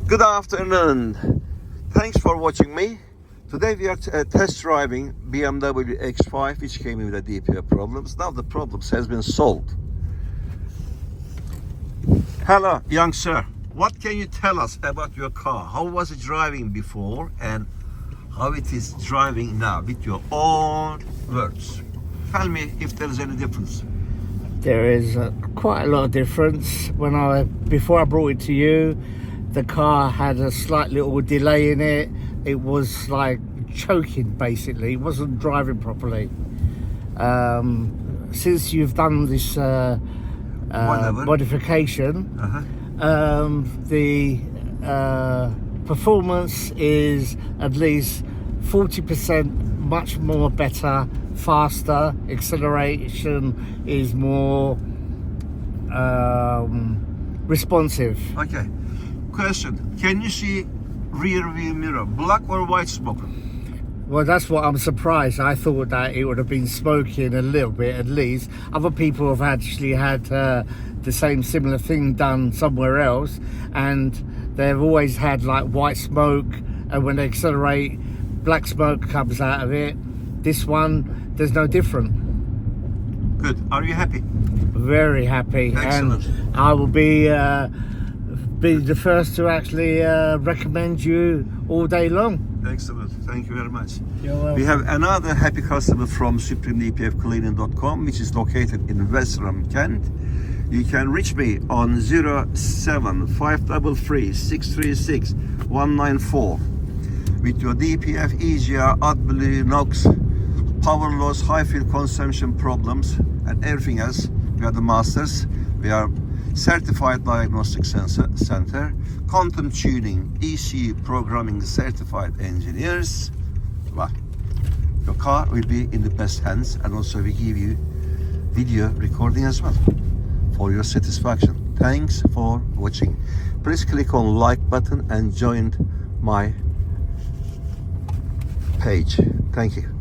Good afternoon. Thanks for watching me. Today we are test driving Bmw X5, which came in with the DPF problems. Now the problems has been solved. Hello, young sir. What can you tell us about your car? How was it driving before and how it is driving now with your own words? Tell me if there is any difference. There is quite a lot of difference. Before I brought it to you, the car had a slight little delay in it. It was like choking basically. It wasn't driving properly. Since you've done this modification, the performance is at least 40% much more better, faster. Acceleration is more responsive. Okay. Question: can you see rear view mirror, black or white smoke? Well, that's what I'm surprised. I thought that it would have been smoking a little bit at least. Other people have actually had the same similar thing done somewhere else, and they've always had like white smoke, and when they accelerate, black smoke comes out of it. This one, there's no different. Good. Are you happy? Very happy. Excellent. And I will be the first to actually recommend you all day long. Excellent. Thank you very much. You're welcome. We have another happy customer from Supreme Dpf Cleaning.com, which is located in Westerham, Kent. You can reach me on 07533 636 194 with your DPF, EGR, Adblue, NOx, power loss, high fuel consumption problems, and everything else. We are the masters. We are certified diagnostic center, quantum tuning, ECU programming certified engineers. Well, your car will be in the best hands, and also we give you video recording as well for your satisfaction. Thanks for watching. Please click on like button and join my page. Thank you.